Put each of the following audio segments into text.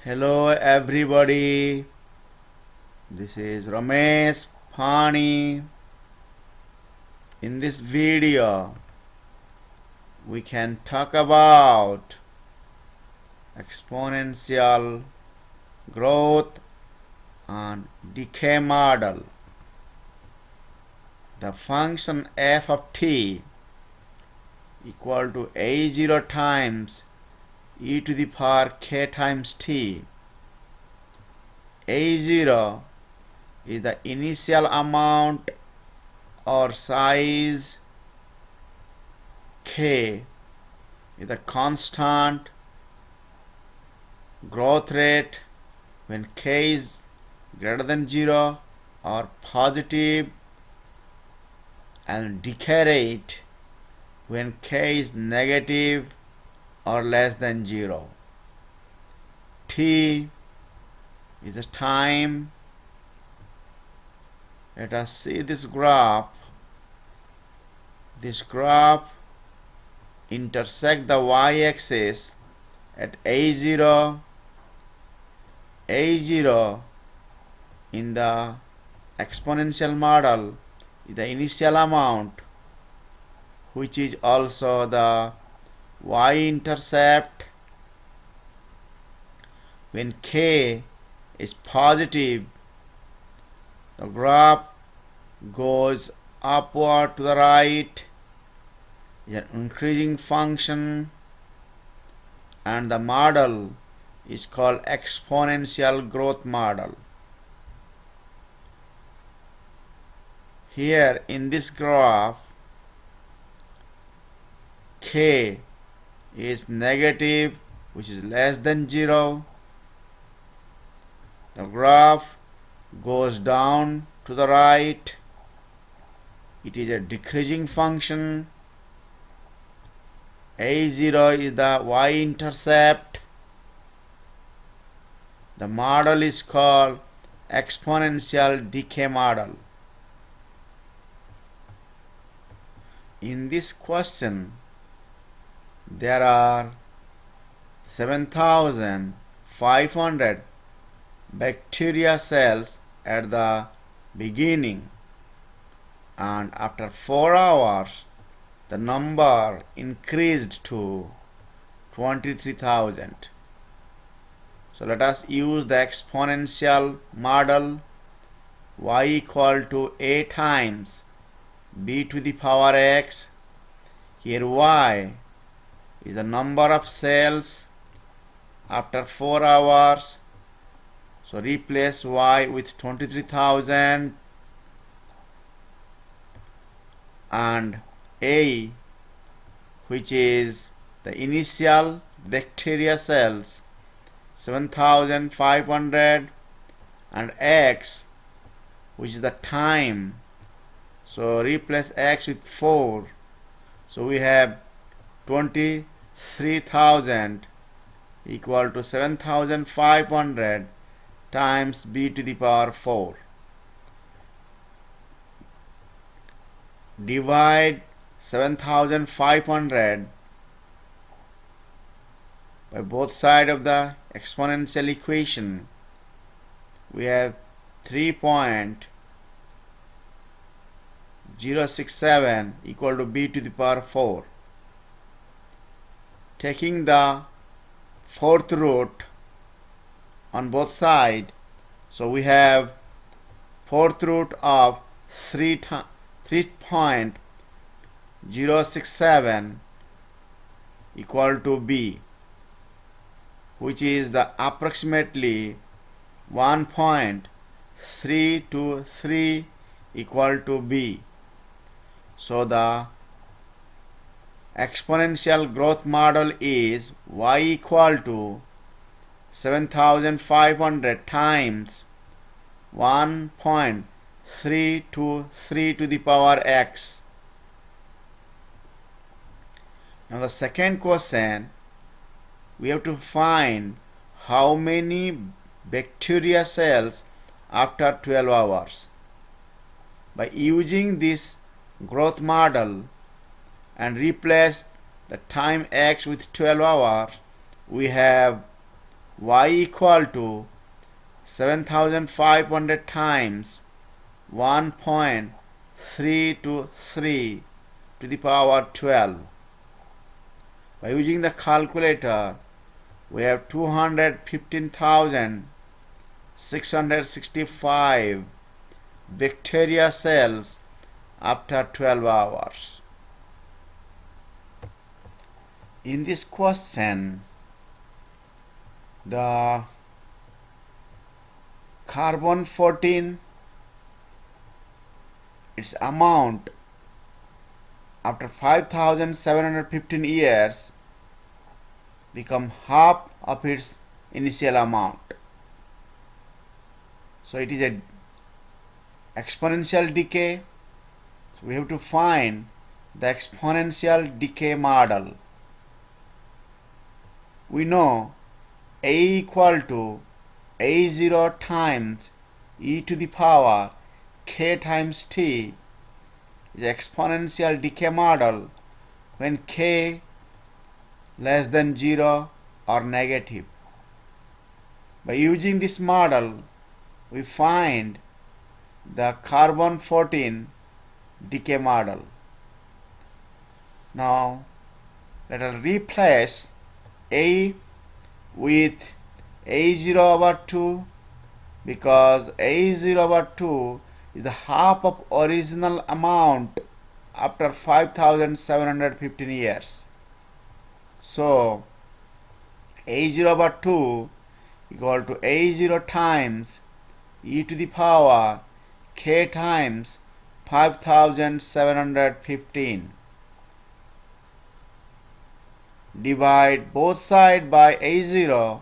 Hello everybody, this is Ramesh Pani. In this video, we can talk about exponential growth and decay model. The function f of t equal to a0 times e to the power k times t. A0 is the initial amount or size, k is the constant growth rate when k is greater than 0 or positive, and decay rate when k is negative or less than 0. T is the time. Let us see this graph. This graph intersects the y-axis at a0. A0 in the exponential model is the initial amount, which is also the y-intercept. When k is positive, the graph goes upward to the right. It's an increasing function, and the model is called exponential growth model. Here in this graph, k is negative, which is less than 0. The graph goes down to the right. It is a decreasing function. A0 is the y-intercept. The model is called exponential decay model. In this question, there are 7,500 bacteria cells at the beginning, and after 4 hours the number increased to 23,000. So let us use the exponential model. Y equal to a times b to the power x. Here y is the number of cells after 4 hours. So replace y with 23,000, and a, which is the initial bacteria cells, 7,500, and x, which is the time. So replace x with 4. So we have 23,000 equal to 7,500 times b to the power 4. Divide 7,500 by both sides of the exponential equation. We have 3.067 equal to b to the power 4. Taking the fourth root on both sides, so we have fourth root of 3.067 equal to b, which is the approximately 1.323 equal to b. So the exponential growth model is y equal to 7,500 times 1.323 to the power x. Now the second question, we have to find how many bacteria cells after 12 hours. By using this growth model and replace the time x with 12 hours, we have y equal to 7500 times 1.323 to the power 12. By using the calculator, we have 215,665 bacteria cells after 12 hours. In this question, the carbon 14, its amount after 5,715 years become half of its initial amount. So it is a exponential decay. So we have to find the exponential decay model. We know A equal to A0 times e to the power k times t is exponential decay model when k less than 0 or negative. By using this model, we find the carbon 14 decay model. Now let us replace A with A0 over 2, because A0 over 2 is the half of original amount after 5,715 years. So A0 over 2 equal to A0 times e to the power k times 5,715. Divide both sides by A0.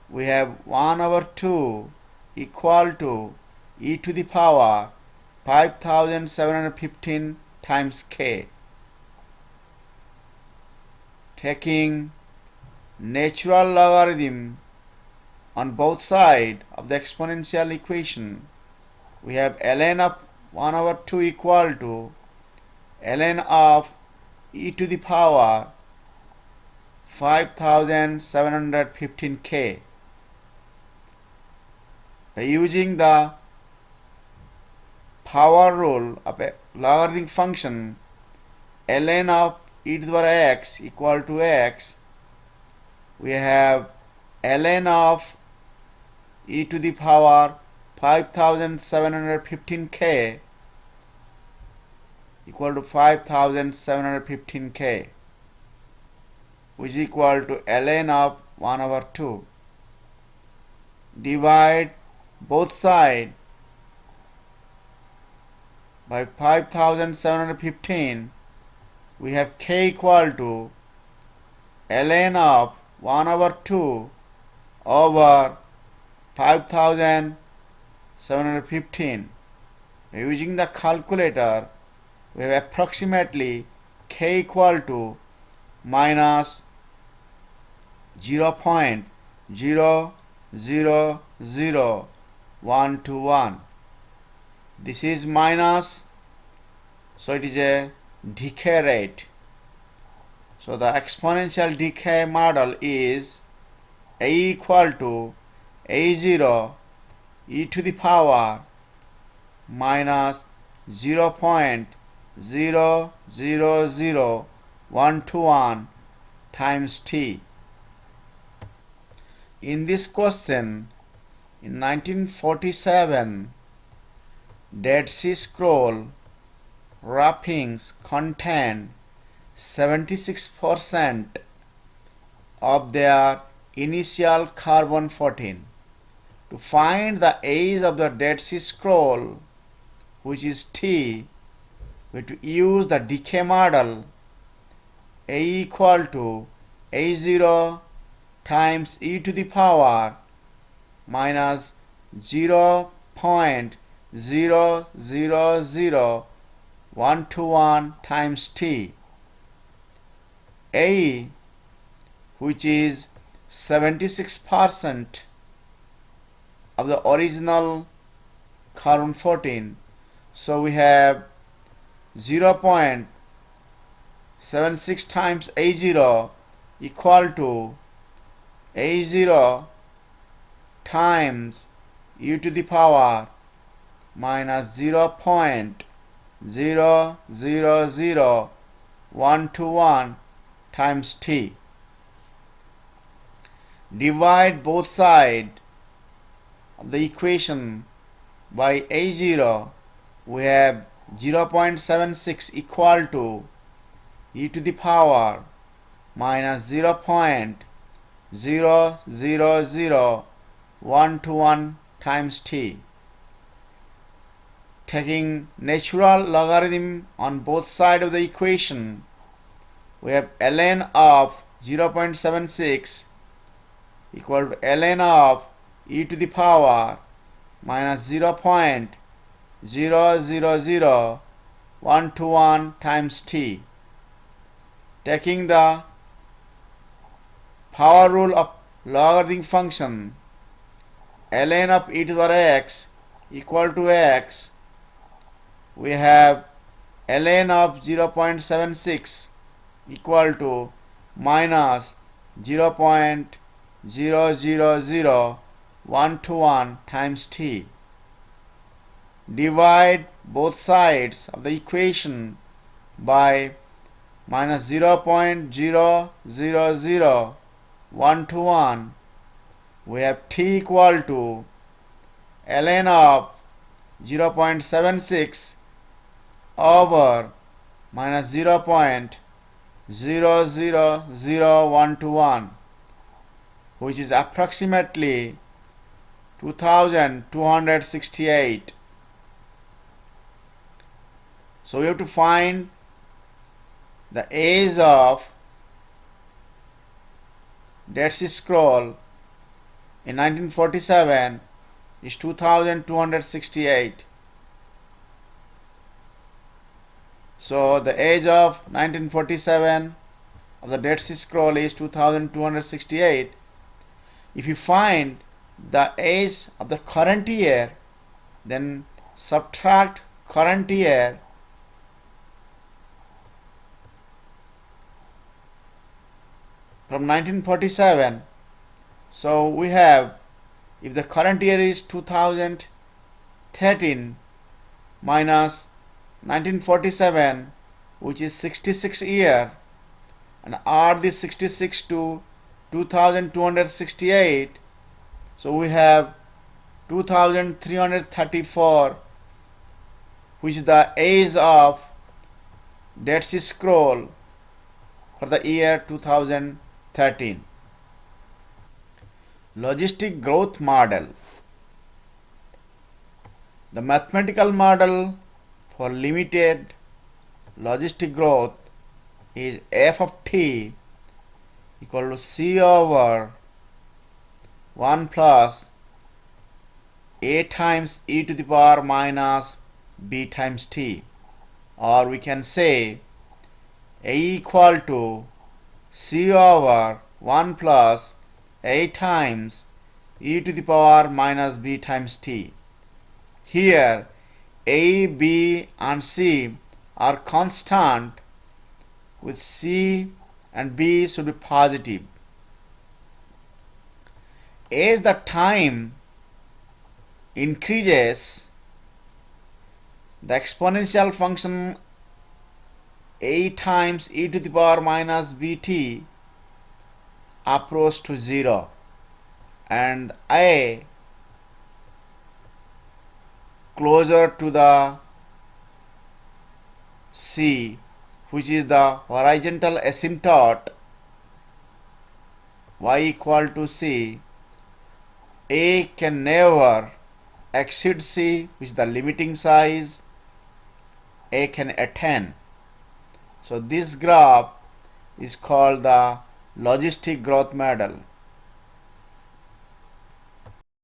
We have 1 over 2 equal to e to the power 5,715 times k. Taking natural logarithm on both sides of the exponential equation, we have ln of 1 over 2 equal to ln of e to the power 5,715k. By using the power rule of a logarithmic function, ln of e to the power x equal to x, we have ln of e to the power 5,715k equal to 5,715k, which is equal to ln of 1 over 2. Divide both sides by 5,715. We have k equal to ln of 1 over 2 over 5,715. Using the calculator, we have approximately k equal to minus 0.000121. This is minus, so it is a decay rate. So the exponential decay model is A equal to A0 e to the power minus 0.000121 times t. In this question, in 1947, Dead Sea Scroll wrappings contain 76% of their initial carbon 14. To find the age of the Dead Sea Scroll, which is T, we have to use the decay model. A equal to A0 times e to the power minus 0.000121 times t. A, which is 76% of the original carbon 14, so we have 0.76 times A0 equal to A0 times e to the power minus 0.000121 times t. Divide both sides of the equation by a0. We have 0.76 equal to e to the power minus 0.000121 times t. Taking natural logarithm on both sides of the equation, we have ln of 0.76 equal to ln of e to the power minus 0.000121 times t. Taking the power rule of logarithm function, ln of e to the power x equal to x, we have ln of 0.76 equal to minus 0.000121 times t. Divide both sides of the equation by minus 0.000121. We have t equal to ln of 0.76 over minus 0.000121, which is approximately 2268. So we have to find the age of Dead Sea Scroll in 1947 is 2268. So the age of 1947 of the Dead Sea Scroll is 2268. If you find the age of the current year, then subtract current year from 1947. So we have, if the current year is 2013 minus 1947, which is 66 year, and add this 66 to 2268, so we have 2334, which is the age of Dead Sea Scroll for the year 2013. Logistic growth model. The mathematical model for limited logistic growth is f of t equal to c over 1 plus a times e to the power minus b times t, or we can say a equal to c over 1 plus a times e to the power minus b times t. Here a, b and c are constant, with c and b should be positive. As the time increases, the exponential function a times e to the power minus bt approach to 0, and a closer to the c, which is the horizontal asymptote y equal to c, a can never exceed c, which is the limiting size a can attain. So this graph is called the logistic growth model.